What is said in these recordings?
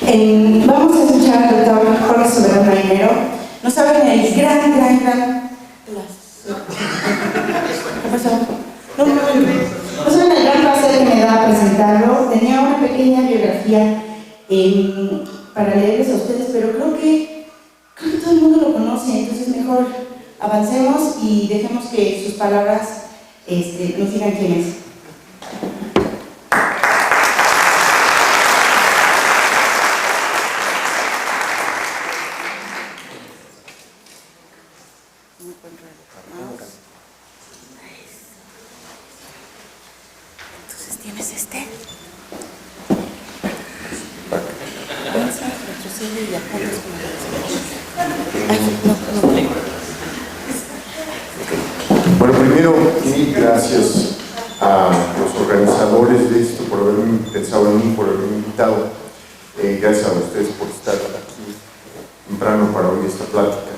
Vamos a escuchar al doctor Jorge Soberano Ainero. No saben el gran ¿qué pasó? No saben el gran placer que me da presentarlo. Tenía una pequeña biografía para leerles a ustedes, pero creo que todo el mundo lo conoce, entonces mejor avancemos y dejemos que sus palabras nos digan quién es. Entonces tienes avanza, retrocede y apuntas con Bueno, primero, mil gracias a los organizadores de esto por haberme pensado en mí, por haberme invitado. Gracias a ustedes por estar aquí temprano para oír esta plática.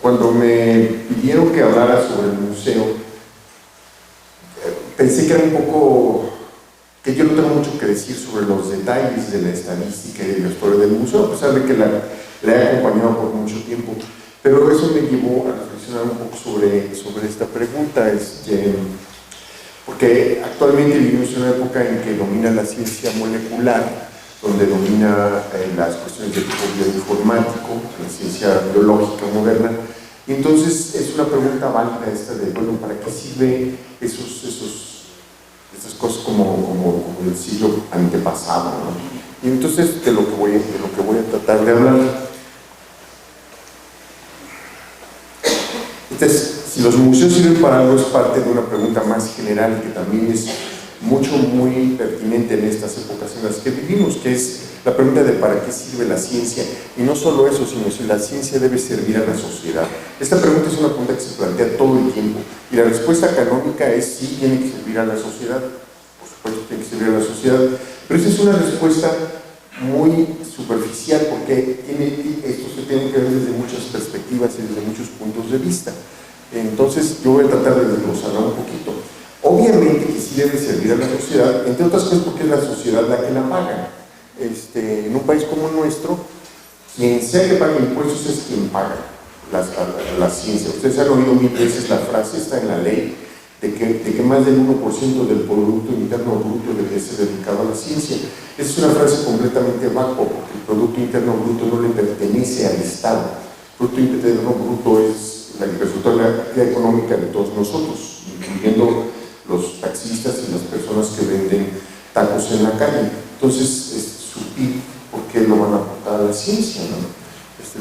Cuando me pidieron que hablara sobre el museo, pensé que era un poco, que yo no tengo mucho que decir sobre los detalles de la estadística y de la historia del museo, a pesar de que la he acompañado por mucho tiempo. Pero eso me llevó a reflexionar un poco sobre esta pregunta, porque actualmente vivimos en una época en que domina la ciencia molecular, donde domina las cuestiones de tipo bioinformático, la ciencia biológica moderna, y entonces es una pregunta válida esta de, bueno, ¿para qué sirve estas cosas como del siglo antepasado, ¿no? Y entonces de lo que voy a tratar de hablar. Entonces, si los museos sirven para algo, es parte de una pregunta más general que también es muy pertinente en estas épocas en las que vivimos, que es la pregunta de ¿para qué sirve la ciencia? Y no solo eso, sino si la ciencia debe servir a la sociedad. Esta pregunta es una pregunta que se plantea todo el tiempo, y la respuesta canónica es sí, tiene que servir a la sociedad. Por supuesto, tiene que servir a la sociedad, pero esa es una respuesta muy superficial, porque esto se tiene que ver desde muchas perspectivas y desde muchos puntos de vista. Entonces yo voy a tratar de desglosarla un poquito. Obviamente que sí debe servir a la sociedad, entre otras cosas porque es la sociedad la que la paga. En un país como el nuestro, quien sea que pague impuestos es quien paga la ciencia. Ustedes han oído mil veces la frase, está en la ley, de que más del 1% del Producto Interno Bruto debe ser dedicado a la ciencia. Esa es una frase completamente vacua, porque el Producto Interno Bruto no le pertenece al Estado. El Producto Interno Bruto es el resultado de la actividad económica de todos nosotros, incluyendo los taxistas y las personas que venden tacos en la calle. Entonces, su PIB, ¿por qué lo van a aportar a la ciencia, no?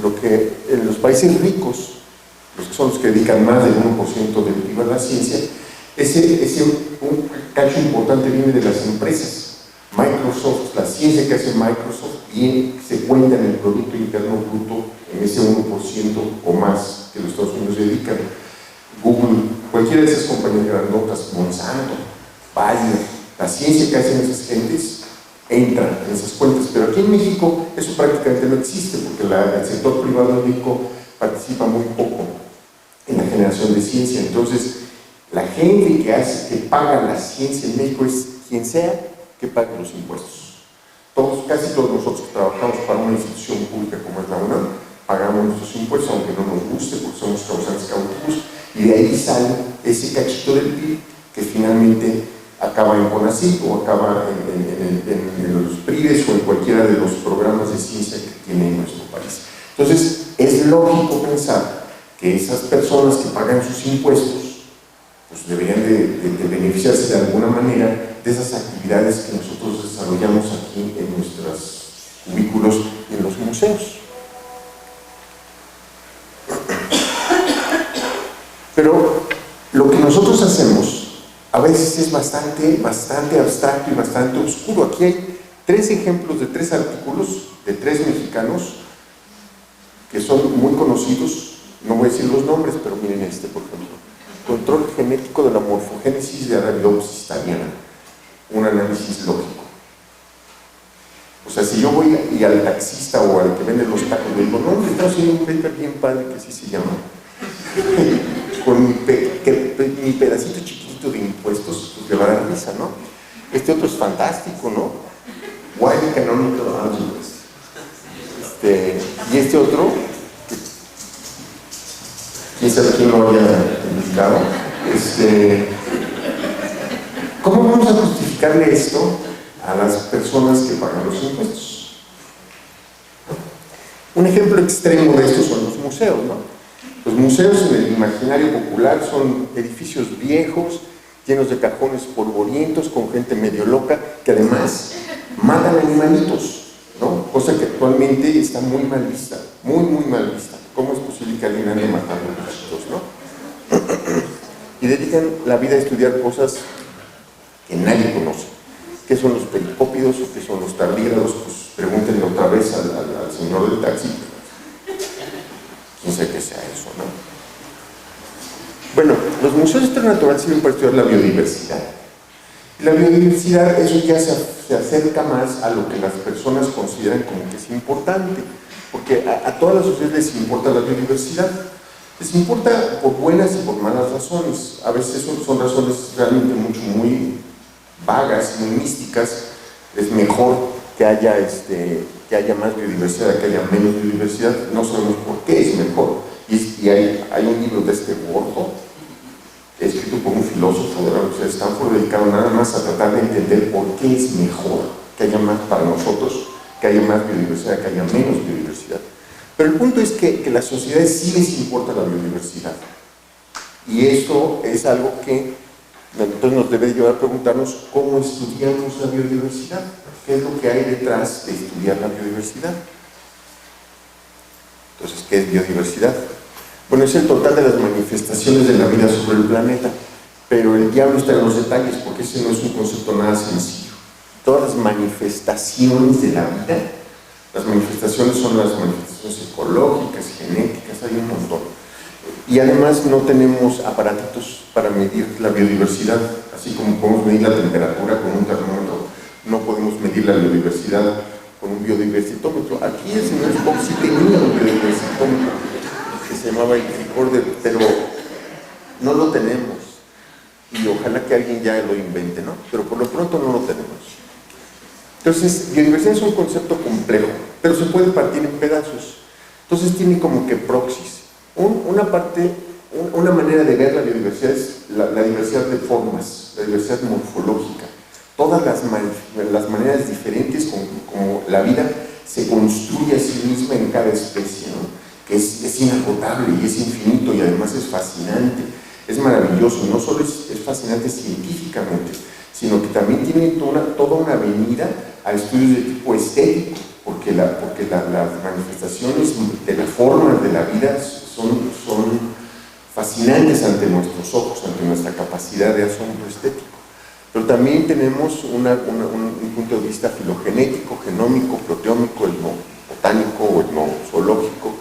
Lo que en los países ricos, los que son los que dedican más del 1% del PIB a la ciencia, un cacho importante viene de las empresas. Microsoft, la ciencia que hace Microsoft, se cuenta en el Producto Interno Bruto en ese 1% o más que los Estados Unidos dedican. Google, cualquiera de esas compañías grandotas, Monsanto, Bayer, la ciencia que hacen esas gentes entra en esas cuentas, pero aquí en México eso prácticamente no existe, porque el sector privado en México participa muy poco en la generación de ciencia. Entonces, la gente que paga la ciencia en México es quien sea que pague los impuestos. Casi todos nosotros que trabajamos para una institución pública como es la UNAM, pagamos nuestros impuestos, aunque no nos guste, porque somos causantes cautivos, y de ahí sale ese cachito del PIB que finalmente acaba en CONACYT o acaba en los PRIDES o en cualquiera de los programas de ciencia que tiene nuestro país. Entonces, es lógico pensar que esas personas que pagan sus impuestos pues deberían de beneficiarse de alguna manera de esas actividades que nosotros desarrollamos aquí en nuestros cubículos y en los museos. Pero lo que nosotros hacemos a veces es bastante abstracto y bastante oscuro. Aquí hay 3 ejemplos de 3 artículos de 3 mexicanos que son muy conocidos. No voy a decir los nombres, pero miren por ejemplo. Control genético de la morfogénesis de Arabidopsis thaliana. Un análisis lógico. O sea, si yo voy y al taxista o al que vende los tacos le digo, no, me está haciendo un paper bien padre que así se llama, con mi pedacito chiquito de impuestos, pues le va a dar risa, ¿no? Este otro es fantástico, ¿no? Why the canonical algebras. este otro, quién sabe quién lo haya indicado, ¿cómo vamos a justificarle esto a las personas que pagan los impuestos? Un ejemplo extremo de esto son los museos, ¿no? Los museos en el imaginario popular son edificios viejos, llenos de cajones polvorientos, con gente medio loca, que además matan animalitos, ¿no? Cosa que actualmente está muy mal vista, muy mal vista. ¿Cómo es posible que alguien ande matando bichitos, no? Y dedican la vida a estudiar cosas que nadie conoce. ¿Qué son los pericópidos o qué son los tardígrados? Pues pregúntenle otra vez al señor del taxi. Quién sabe qué sea eso, ¿no? Bueno, los museos de historia natural sirven para estudiar la biodiversidad. Y la biodiversidad, eso ya se acerca más a lo que las personas consideran como que es importante, porque a todas las sociedades les importa la biodiversidad. Les importa por buenas y por malas razones. A veces son razones realmente muy vagas, muy místicas. Es mejor que haya más biodiversidad, que haya menos biodiversidad. No sabemos por qué es mejor. Y hay un libro de este gordo, escrito por un filósofo de la Universidad de Stanford, dedicado nada más a tratar de entender por qué es mejor que haya más para nosotros, que haya más biodiversidad, que haya menos biodiversidad. Pero el punto es que las sociedades sí les importa la biodiversidad. Y esto es algo que entonces nos debe llevar a preguntarnos cómo estudiamos la biodiversidad. ¿Qué es lo que hay detrás de estudiar la biodiversidad? Entonces, ¿qué es biodiversidad? Bueno, es el total de las manifestaciones de la vida sobre el planeta, pero el diablo está en los detalles, porque ese no es un concepto nada sencillo. Todas las manifestaciones de la vida, las manifestaciones son las manifestaciones ecológicas, genéticas, hay un montón. Y además no tenemos aparatitos para medir la biodiversidad, así como podemos medir la temperatura con un termómetro, no podemos medir la biodiversidad con un biodiversitómetro. Aquí el señor Spock sí tenía un biodiversitómetro, que se llamaba el Recorder, pero no lo tenemos. Y ojalá que alguien ya lo invente, ¿no? Pero por lo pronto no lo tenemos. Entonces, biodiversidad es un concepto complejo, pero se puede partir en pedazos. Entonces tiene como que proxies. Una manera de ver la biodiversidad es la diversidad de formas, la diversidad morfológica. Todas las maneras diferentes como la vida se construye a sí misma en cada especie, ¿no? Que es inagotable y es infinito y además es fascinante, es maravilloso. No solo es fascinante científicamente, sino que también tiene toda una avenida a estudios de tipo estético, porque las manifestaciones de las formas de la vida son fascinantes ante nuestros ojos, ante nuestra capacidad de asombro estético. Pero también tenemos un punto de vista filogenético, genómico, proteómico, etnobotánico o etnozoológico.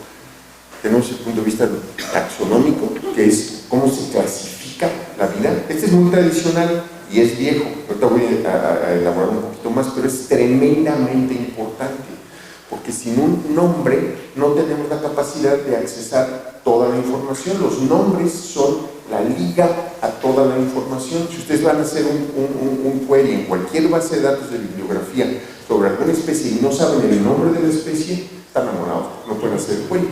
Tenemos el punto de vista taxonómico, que es cómo se clasifica la vida. Este es muy tradicional y es viejo. Ahorita voy a elaborar un poquito más, pero es tremendamente importante, porque sin un nombre no tenemos la capacidad de accesar toda la información. Los nombres son la liga a toda la información. Si ustedes van a hacer un query en cualquier base de datos de bibliografía sobre alguna especie y no saben el nombre de la especie, están enamorados, no pueden hacer el query.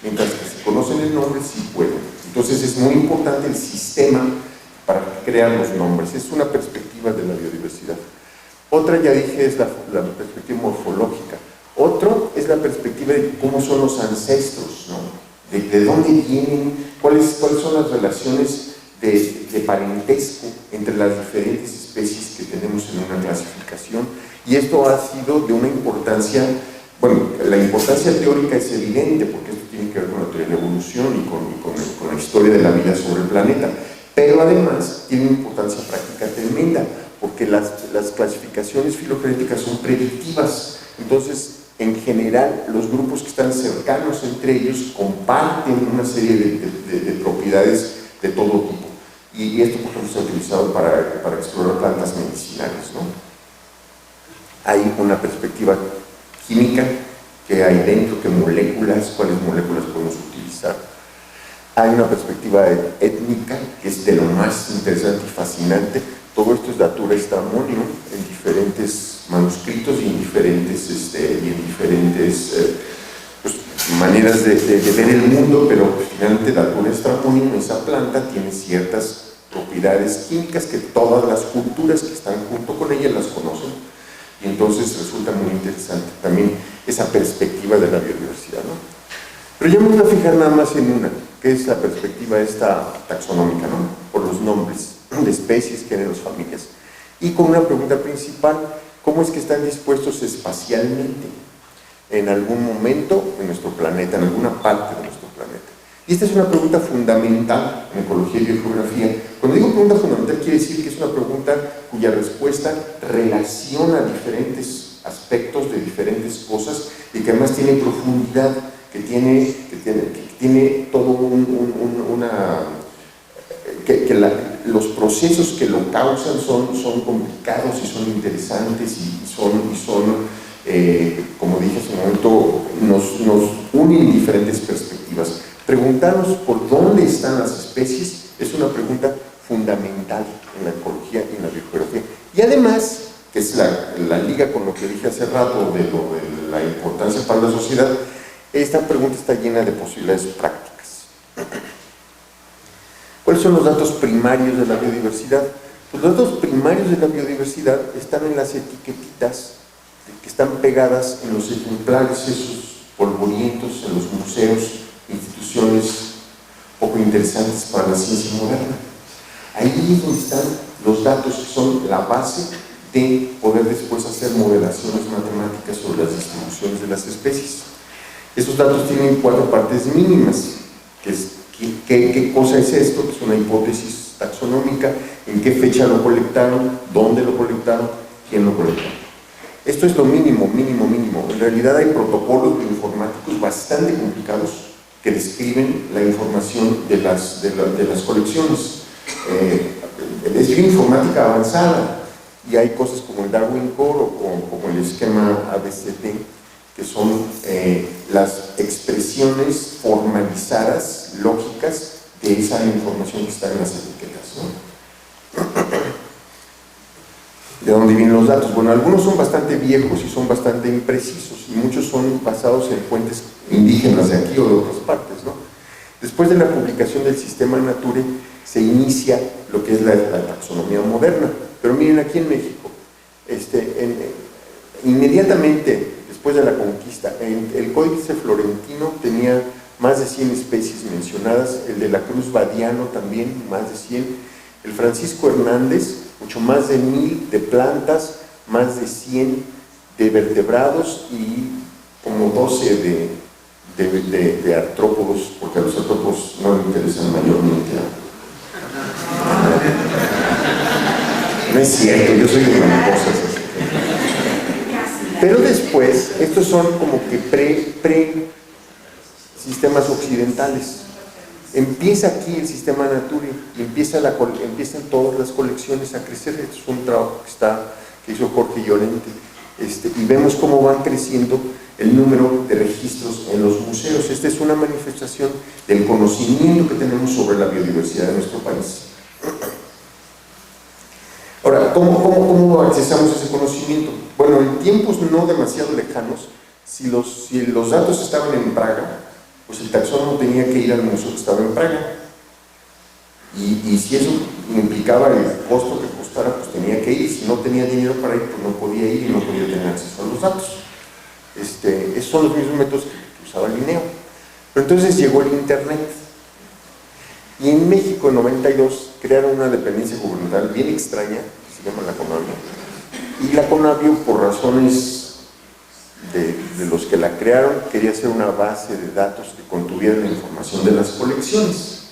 Mientras que si conocen el nombre, sí pueden. Entonces es muy importante el sistema para crear los nombres. Es una perspectiva de la biodiversidad. Otra, ya dije, es la perspectiva morfológica. Otro es la perspectiva de cómo son los ancestros, ¿no? De dónde vienen, cuáles son las relaciones de parentesco entre las diferentes especies que tenemos en una clasificación. Y esto ha sido de una importancia, bueno, la importancia teórica es evidente, porque esto tiene que ver con la teoría de la evolución y con la historia de la vida sobre el planeta, pero además tiene una importancia práctica tremenda, porque las clasificaciones filogenéticas son predictivas. Entonces, en general, los grupos que están cercanos entre ellos comparten una serie de propiedades de todo tipo. Y esto, por ejemplo, se ha utilizado para explorar plantas medicinales, ¿no? Hay una perspectiva química, que hay dentro, qué moléculas, cuáles moléculas podemos utilizar. Hay una perspectiva étnica, que es de lo más interesante y fascinante. Todo esto es datura estamonio en diferentes manuscritos y en diferentes maneras de ver el mundo, pero finalmente Datura stramonium, esa planta, tiene ciertas propiedades químicas que todas las culturas que están junto con ella las conocen, y entonces resulta muy interesante también esa perspectiva de la biodiversidad, ¿no? Pero yo me voy a fijar nada más en una, que es la perspectiva esta taxonómica, ¿no? Por los nombres de especies, géneros, familias, y con una pregunta principal: ¿cómo es que están dispuestos espacialmente en algún momento en nuestro planeta, en alguna parte de nuestro planeta? Y esta es una pregunta fundamental en ecología y biogeografía. Cuando digo pregunta fundamental, quiere decir que es una pregunta cuya respuesta relaciona diferentes aspectos de diferentes cosas y que además tiene profundidad, que tiene todo los procesos que lo causan son complicados y son interesantes y como dije hace un momento, nos unen diferentes perspectivas. Preguntarnos por dónde están las especies es una pregunta fundamental en la ecología y en la biogeografía. Y además, que es la liga con lo que dije hace rato de la importancia para la sociedad, esta pregunta está llena de posibilidades prácticas. ¿Cuáles son los datos primarios de la biodiversidad? Pues los datos primarios de la biodiversidad están en las etiquetitas que están pegadas en los ejemplares esos polvorientos, en los museos, instituciones poco interesantes para la ciencia moderna. Ahí es donde están los datos que son la base de poder después hacer modelaciones matemáticas sobre las distribuciones de las especies. Esos datos tienen 4 partes mínimas, que es ¿qué cosa es esto? Es una hipótesis taxonómica, en qué fecha lo colectaron, dónde lo colectaron, quién lo colectó. Esto es lo mínimo, mínimo, mínimo. En realidad hay protocolos bioinformáticos bastante complicados que describen la información de las colecciones. Es bioinformática avanzada y hay cosas como el Darwin Core o como el esquema ABCD, que son las expresiones formalizadas, lógicas, de esa información que está en las etiquetas, ¿no? ¿De dónde vienen los datos? Bueno, algunos son bastante viejos y son bastante imprecisos, y muchos son basados en fuentes indígenas de aquí o de otras partes, ¿no? Después de la publicación del sistema Nature, se inicia lo que es la taxonomía moderna. Pero miren, aquí en México, inmediatamente después de la conquista, el Códice Florentino tenía más de 100 especies mencionadas, el de la Cruz Badiano también, más de 100, el Francisco Hernández, mucho más de 1000 de plantas, más de 100 de vertebrados y como 12 de artrópodos, porque a los artrópodos no les interesan mayormente. No es cierto, yo soy de mariposas. Pero después, estos son como que pre-sistemas occidentales. Empieza aquí el sistema Nature y empiezan todas las colecciones a crecer. Esto es un trabajo que hizo Jorge Llorente, y vemos cómo van creciendo el número de registros en los museos. Esta es una manifestación del conocimiento que tenemos sobre la biodiversidad de nuestro país. Ahora, ¿cómo accesamos ese conocimiento? Bueno, en tiempos no demasiado lejanos, si los datos estaban en Praga, pues el taxónomo tenía que ir al museo que estaba en Praga. Y si eso implicaba el costo que costara, pues tenía que ir. Si no tenía dinero para ir, pues no podía ir y no podía tener acceso a los datos. Esos son los mismos métodos que usaba Linneo. Pero entonces llegó el Internet. Y en México, en 92, crearon una dependencia gubernamental bien extraña, que se llama la Conavio. Y la Conavio, por razones de los que la crearon, quería hacer una base de datos que contuviera la información de las colecciones.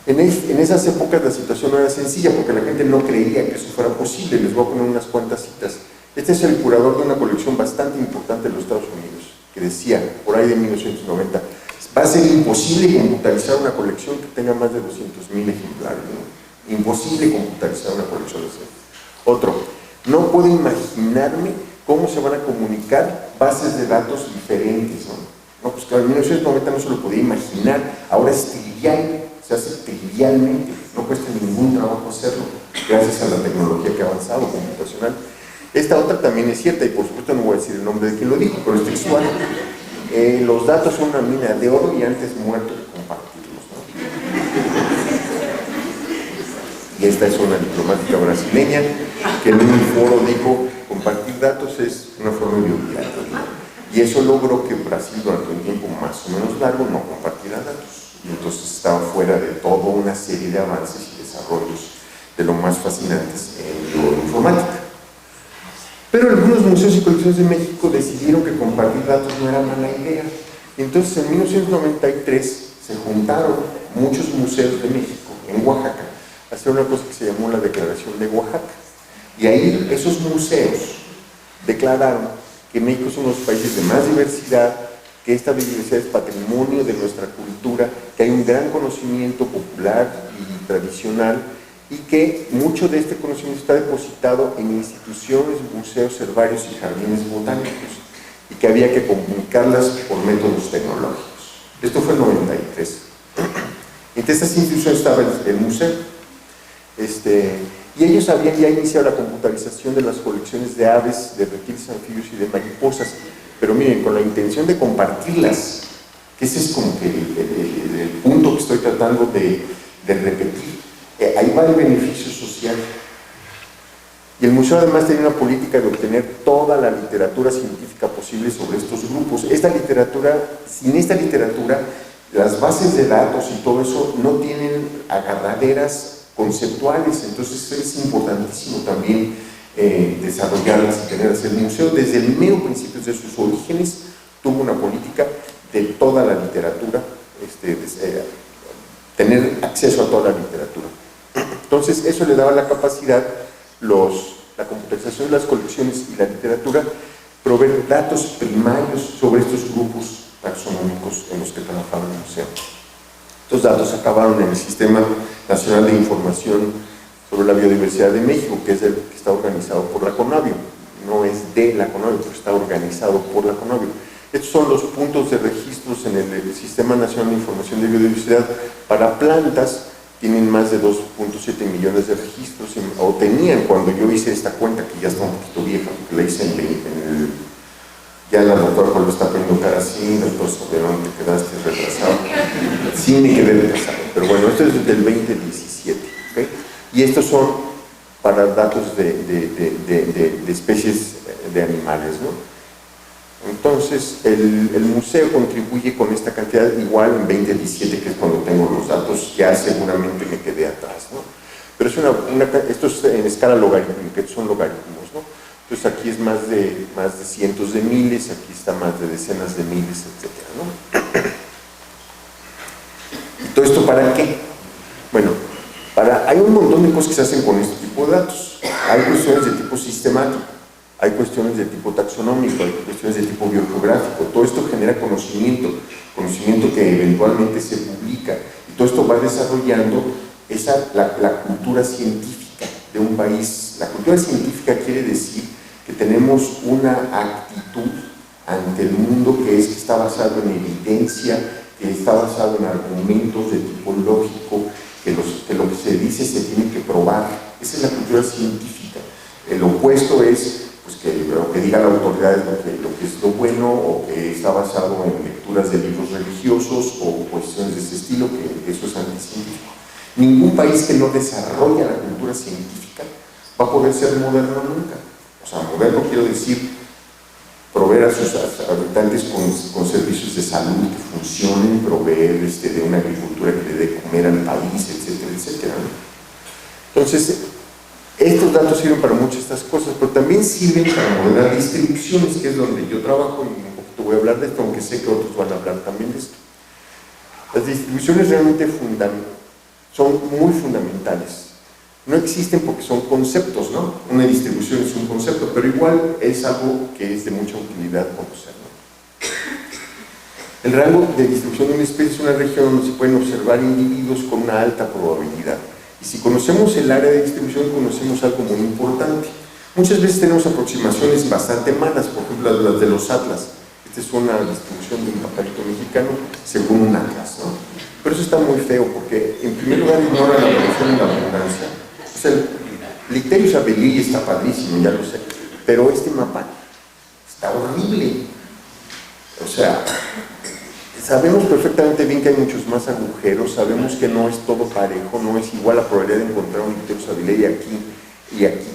En esas épocas la situación no era sencilla, porque la gente no creía que eso fuera posible. Les voy a poner unas cuantas citas. Este es el curador de una colección bastante importante de los Estados Unidos, que decía, por ahí de 1990, va a ser imposible computarizar una colección que tenga más de 200,000 ejemplares, ¿no? Imposible computarizar una colección así. Otro, no puedo imaginarme cómo se van a comunicar bases de datos diferentes, ¿no? No, pues claro, en 1990 no se lo podía imaginar, ahora es trivial, se hace trivialmente, no cuesta ningún trabajo hacerlo, gracias a la tecnología que ha avanzado, computacional. Esta otra también es cierta, y por supuesto no voy a decir el nombre de quien lo dijo, pero es textual. los datos son una mina de oro y antes muerto que compartirlos, ¿no? Y esta es una diplomática brasileña que en un foro dijo, compartir datos es una forma de olvidarlos, ¿no? Y eso logró que Brasil durante un tiempo más o menos largo no compartiera datos. Y entonces estaba fuera de toda una serie de avances y desarrollos de lo más fascinantes en bioinformática. Pero algunos museos y colecciones de México decidieron que compartir datos no era mala idea. Entonces en 1993 se juntaron muchos museos de México en Oaxaca a hacer una cosa que se llamó la Declaración de Oaxaca. Y ahí esos museos declararon que México es uno de los países de más diversidad, que esta diversidad es patrimonio de nuestra cultura, que hay un gran conocimiento popular y tradicional, y que mucho de este conocimiento está depositado en instituciones, museos, herbarios y jardines botánicos, y que había que comunicarlas por métodos tecnológicos. Esto fue en 93. Entre estas instituciones estaba el museo, y ellos habían ya iniciado la computarización de las colecciones de aves, de reptiles, anfibios y de mariposas, pero miren, con la intención de compartirlas, que ese es como que el punto que estoy tratando de repetir. Ahí va el beneficio social. Y el museo además tiene una política de obtener toda la literatura científica posible sobre estos grupos. Sin esta literatura, las bases de datos y todo eso no tienen agarraderas conceptuales, entonces es importantísimo también desarrollarlas y tenerlas. El museo desde el mero principio de sus orígenes tuvo una política de toda la literatura, tener acceso a toda la literatura. Entonces eso le daba la capacidad, la computarización de las colecciones y la literatura, proveer datos primarios sobre estos grupos taxonómicos en los que trabajaba el museo. Estos datos acabaron en el Sistema Nacional de Información sobre la Biodiversidad de México, que es el que está organizado por la CONABIO. No es de la CONABIO, pero está organizado por la CONABIO. Estos son los puntos de registros en el Sistema Nacional de Información de Biodiversidad para plantas. Tienen más de 2.7 millones de registros, o tenían cuando yo hice esta cuenta, que ya está un poquito vieja, porque la hice ya la doctora lo está poniendo cara así, doctor Soberón, te quedaste retrasado. Sí me quedé retrasado, pero bueno, esto es del 2017, ¿okay? Y estos son para datos de especies de animales, ¿no? Entonces, el museo contribuye con esta cantidad, igual en 2017, que es cuando tengo los datos, ya seguramente me quedé atrás, ¿no? Pero es esto es en escala logarítmica, estos son logaritmos, ¿no? Entonces aquí es más de cientos de miles, aquí está más de decenas de miles, etcétera, ¿no? ¿Y todo esto para qué? Bueno, hay un montón de cosas que se hacen con este tipo de datos. Hay cuestiones de tipo sistemático, hay cuestiones de tipo taxonómico, hay cuestiones de tipo biogeográfico. Todo esto genera conocimiento que eventualmente se publica, y todo esto va desarrollando la cultura científica de un país. La cultura científica quiere decir que tenemos una actitud ante el mundo que está basado en evidencia, que está basado en argumentos de tipo lógico, que lo que se dice se tiene que probar. Esa es la cultura científica. El opuesto es pues, que lo que diga la autoridad es lo que es lo bueno, o que está basado en lecturas de libros religiosos o cuestiones de ese estilo, que eso es anticientífico. Ningún país que no desarrolla la cultura científica va a poder ser moderno nunca. O sea, moderno quiero decir proveer a sus habitantes con servicios de salud que funcionen, proveer de una agricultura que le dé comer al país, etcétera, etcétera, ¿no? Entonces, estos datos sirven para muchas de estas cosas, pero también sirven para modelar distribuciones, que es donde yo trabajo, y un poquito voy a hablar de esto, aunque sé que otros van a hablar también de esto. Las distribuciones realmente son muy fundamentales. No existen porque son conceptos, ¿no? Una distribución es un concepto, pero igual es algo que es de mucha utilidad conocer, ¿no? El rango de distribución de una especie es una región donde se pueden observar individuos con una alta probabilidad. Y si conocemos el área de distribución, conocemos algo muy importante. Muchas veces tenemos aproximaciones bastante malas, por ejemplo las de los atlas. Esta es una distribución de un pajarito mexicano según un atlas, ¿no? Pero eso está muy feo porque, en primer lugar, ignora la variación y la abundancia. O sea, el Licterius abelii está padrísimo, ya lo sé, pero este mapa está horrible. O sea, sabemos perfectamente bien que hay muchos más agujeros, sabemos que no es todo parejo, no es igual la probabilidad de encontrar un icterus avilae aquí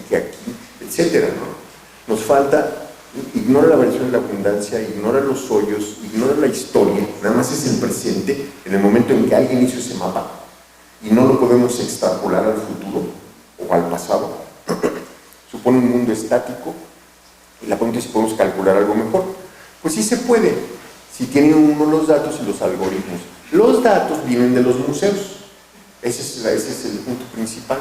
que aquí, etcétera, ¿no? Nos falta, ignora la variación de la abundancia, ignora los hoyos, ignora la historia, nada más es el presente, en el momento en que alguien hizo ese mapa, y no lo podemos extrapolar al futuro o al pasado. Supone un mundo estático, y la pregunta es si podemos calcular algo mejor. Pues sí se puede, si tienen uno los datos y los algoritmos. Los datos vienen de los museos, ese es el punto principal.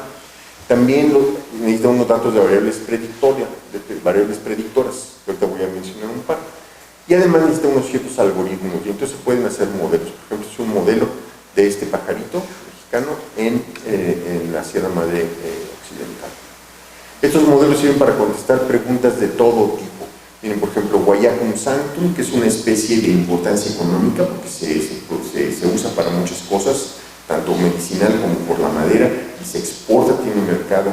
También necesitan unos datos de variables predictoras, ahorita voy a mencionar un par. Y además necesitan unos ciertos algoritmos, y entonces se pueden hacer modelos. Por ejemplo, es un modelo de este pajarito mexicano en la Sierra Madre Occidental. Estos modelos sirven para contestar preguntas de todo tipo. Miren, por ejemplo, Guaiacum sanctum, que es una especie de importancia económica, porque se usa para muchas cosas, tanto medicinal como por la madera, y se exporta, tiene un mercado.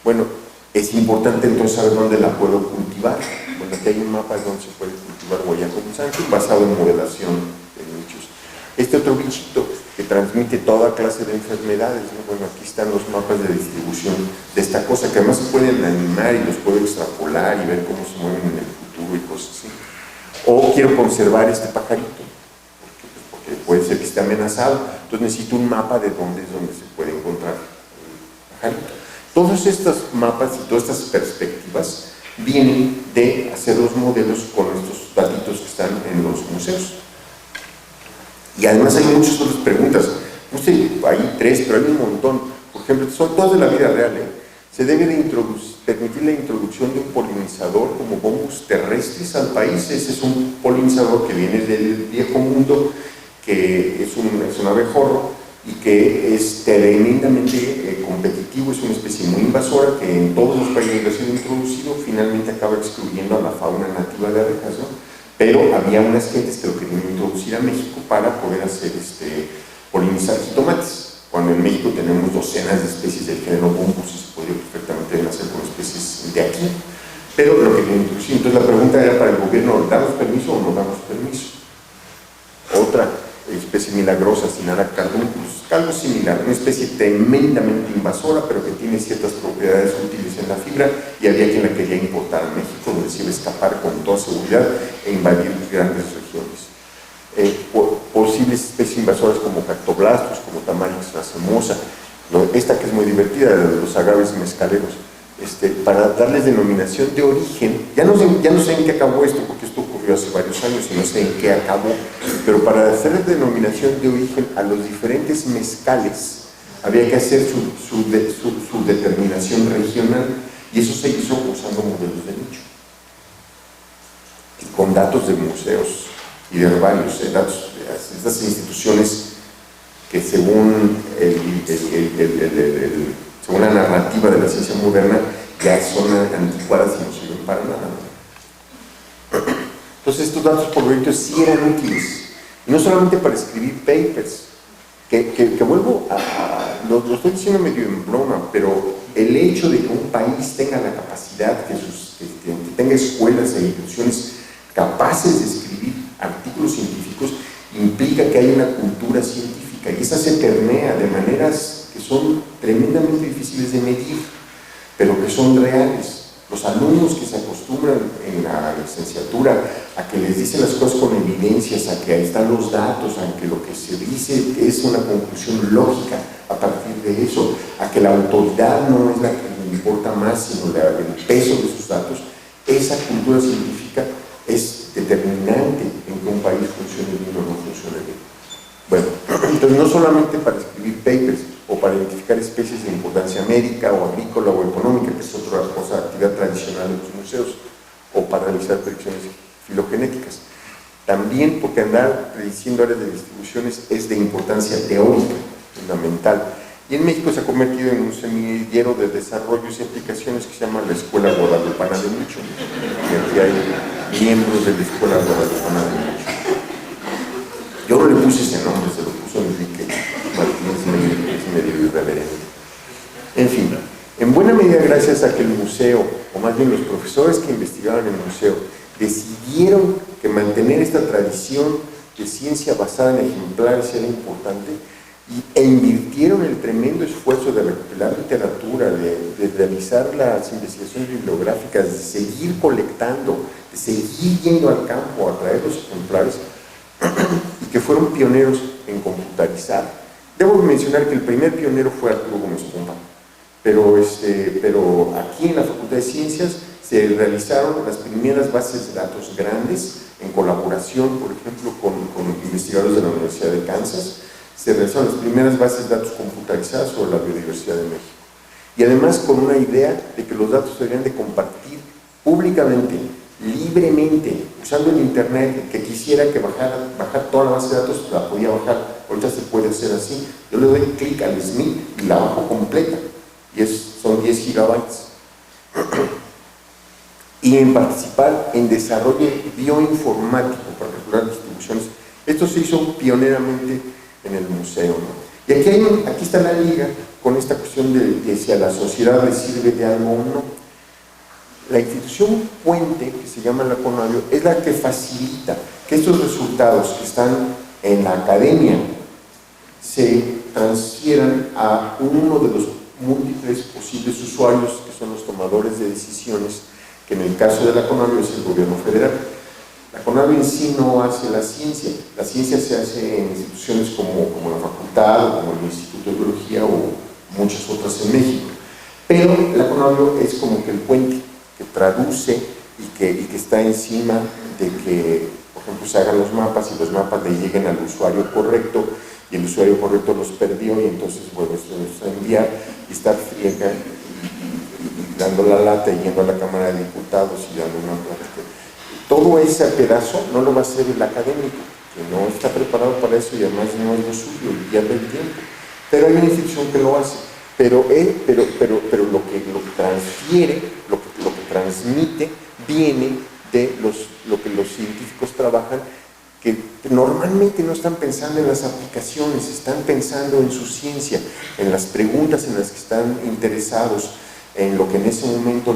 Bueno, es importante entonces saber dónde la puedo cultivar. Bueno, aquí hay un mapa de dónde se puede cultivar Guaiacum sanctum, basado en modelación de nichos. Este otro bichito que transmite toda clase de enfermedades, ¿no? Bueno, aquí están los mapas de distribución de esta cosa, que además se pueden animar y los puedo extrapolar y ver cómo se mueven en el futuro y cosas así. O quiero conservar este pajarito, porque puede ser que esté amenazado, entonces necesito un mapa de dónde es donde se puede encontrar el pajarito. Todos estos mapas y todas estas perspectivas vienen de hacer los modelos con estos datitos que están en los museos. Y además hay muchas otras preguntas, no sé, hay 3, pero hay un montón. Por ejemplo, son todas de la vida real, Se debe de permitir la introducción de un polinizador como Bombus terrestris al país. Ese es un polinizador que viene del viejo mundo, que es un abejorro y que es tremendamente competitivo, es una especie muy invasora que en todos los países que ha sido introducido finalmente acaba excluyendo a la fauna nativa de abejas, ¿no? Pero había unas gentes que lo querían introducir a México para poder hacer polinizar jitomates, cuando en México tenemos docenas de especies del género Bombus y se podría perfectamente hacer con especies de aquí, pero lo querían introducir. Entonces la pregunta era para el gobierno, ¿damos permiso o no damos permiso? Otra especie milagrosa, Sinara carbunculus, algo similar, una especie tremendamente invasora, pero que tiene ciertas propiedades útiles en la fibra, y había quien la quería importar a México, donde se iba a escapar con toda seguridad e invadir grandes regiones. Posibles especies invasoras como Cactoblastus, como Tamarix racemosa, esta que es muy divertida, los agaves mezcaleros, para darles denominación de origen. Ya no sé en qué acabó esto, porque esto ocurrió hace varios años y no sé en qué acabó, pero para hacer denominación de origen a los diferentes mezcales había que hacer su determinación regional, y eso se hizo usando modelos de nicho y con datos de museos y de herbarios, datos de estas instituciones que según según la narrativa de la ciencia moderna ya son anticuadas y no sirven para nada, ¿no? Entonces estos datos por lo tanto sí eran útiles, y no solamente para escribir papers, que vuelvo lo estoy diciendo medio en broma, pero el hecho de que un país tenga la capacidad, que tenga escuelas e instituciones capaces de escribir artículos científicos, implica que hay una cultura científica, y esa se permea de maneras que son tremendamente difíciles de medir, pero que son reales. Los alumnos que se acostumbran en la licenciatura a que les dicen las cosas con evidencias, a que ahí están los datos, a que lo que se dice es una conclusión lógica a partir de eso, a que la autoridad no es la que le importa más, sino el peso de sus datos, esa cultura científica es determinante en que un país funcione bien o no funcione bien. Bueno, entonces no solamente para escribir papers o para identificar especies de importancia médica o agrícola o económica, que es otra cosa, actividad tradicional de los museos, o para realizar predicciones filogenéticas. También porque andar prediciendo áreas de distribuciones es de importancia teórica, fundamental. Y en México se ha convertido en un semillero de desarrollos y aplicaciones que se llama la Escuela Guadalupana de Nicho. Y aquí hay miembros de la Escuela Guadalupana de Nicho. Yo no le puse ese nombre, se lo puso Enrique Martínez, es medio irreverente. En fin, en buena medida gracias a que el museo, o más bien los profesores que investigaban en el museo, decidieron que mantener esta tradición de ciencia basada en ejemplares era importante, e invirtieron el tremendo esfuerzo de recopilar literatura, de realizar las investigaciones bibliográficas, de seguir colectando, de seguir yendo al campo a traer los ejemplares, y que fueron pioneros en computarizar. Debo mencionar que el primer pionero fue Arturo Gómez Pompa, pero aquí en la Facultad de Ciencias se realizaron las primeras bases de datos grandes en colaboración, por ejemplo, con investigadores de la Universidad de Kansas. Se realizaron las primeras bases de datos computarizadas sobre la biodiversidad de México. Y además con una idea de que los datos se deberían de compartir públicamente, libremente, usando el internet. El que quisiera que bajar toda la base de datos, la podía bajar. Ahorita se puede hacer así. Yo le doy clic al SMIC y la bajo completa. Y son 10 gigabytes. Y en participar en desarrollo bioinformático para calcular distribuciones. Esto se hizo pioneramente en el museo, ¿no? Y aquí está la liga con esta cuestión de si a la sociedad le sirve de algo o no. La institución puente, que se llama la CONABIO, es la que facilita que estos resultados que están en la academia se transfieran a uno de los múltiples posibles usuarios, que son los tomadores de decisiones, que en el caso de la CONABIO es el gobierno federal. La CONABIO en sí no hace la ciencia se hace en instituciones como la facultad, o como el Instituto de Biología, o muchas otras en México, pero la CONABIO es como que el puente que traduce y que está encima de que, por ejemplo, se hagan los mapas y los mapas le lleguen al usuario correcto, y el usuario correcto los perdió, y entonces vuelve a enviar y estar friega y dando la lata y yendo a la Cámara de Diputados y dando una plática. Todo ese pedazo no lo va a hacer el académico, que no está preparado para eso y además no es lo suyo y pierde el tiempo. Pero hay una institución que lo hace. Pero lo que transfiere, lo que transmite, viene de lo que los científicos trabajan, que normalmente no están pensando en las aplicaciones, están pensando en su ciencia, en las preguntas en las que están interesados, en lo que en ese momento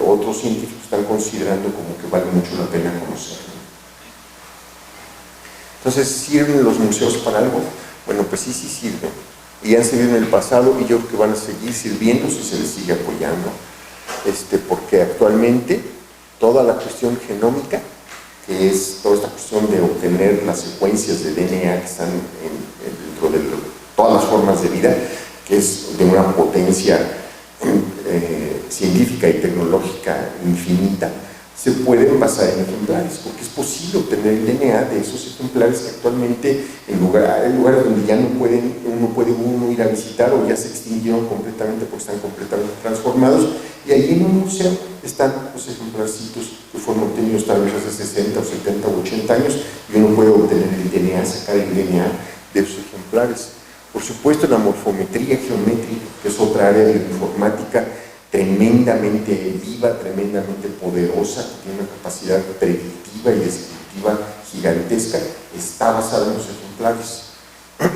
otros científicos están considerando como que vale mucho la pena conocer. Entonces, ¿sirven los museos para algo? Bueno, pues sí sirven. Y han servido en el pasado, y yo creo que van a seguir sirviendo si se les sigue apoyando. Porque actualmente toda la cuestión genómica, que es toda esta cuestión de obtener las secuencias de DNA que están dentro de todas las formas de vida, que es de una potencia científica y tecnológica infinita, se pueden basar en ejemplares, porque es posible obtener el DNA de esos ejemplares que actualmente hay lugares donde ya no puede uno ir a visitar, o ya se extinguieron completamente porque están completamente transformados, y ahí en un museo están los ejemplarcitos que fueron obtenidos tal vez hace 60 o 70 o 80 años, y uno puede obtener el DNA, sacar el DNA de esos ejemplares. Por supuesto, la morfometría geométrica, que es otra área de informática tremendamente viva, tremendamente poderosa, que tiene una capacidad predictiva y descriptiva gigantesca, está basada en los ejemplares.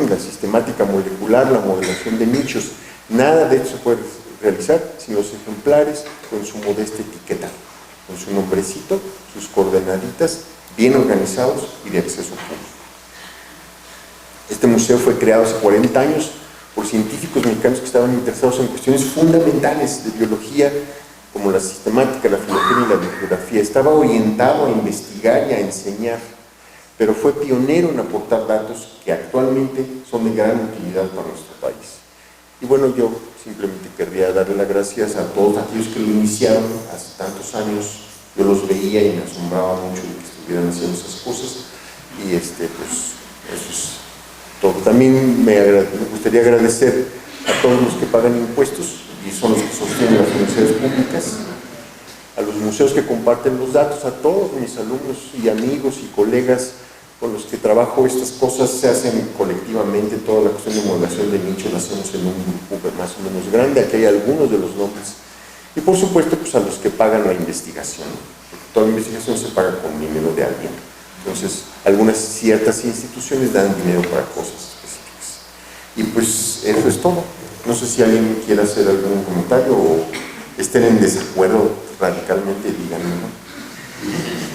La sistemática molecular, la modelación de nichos, nada de esto se puede realizar sin los ejemplares con su modesta etiqueta, con su nombrecito, sus coordenaditas, bien organizados y de acceso público. Este museo fue creado hace 40 años por científicos mexicanos que estaban interesados en cuestiones fundamentales de biología, como la sistemática, la filogenia y la bibliografía. Estaba orientado a investigar y a enseñar, pero fue pionero en aportar datos que actualmente son de gran utilidad para nuestro país. Y bueno, yo simplemente querría darle las gracias a todos aquellos que lo iniciaron hace tantos años. Yo los veía y me asombraba mucho de que estuvieran haciendo esas cosas, y pues eso es todo. También me gustaría agradecer a todos los que pagan impuestos y son los que sostienen las universidades públicas, a los museos que comparten los datos, a todos mis alumnos y amigos y colegas con los que trabajo. Estas cosas se hacen colectivamente, toda la cuestión de modelación de nicho la hacemos en un grupo más o menos grande. Aquí hay algunos de los nombres. Y por supuesto, pues a los que pagan la investigación, porque toda investigación se paga con dinero de alguien. Entonces, algunas ciertas instituciones dan dinero para cosas específicas. Y pues eso es todo. No sé si alguien quiere hacer algún comentario o estén en desacuerdo radicalmente, díganme, ¿no?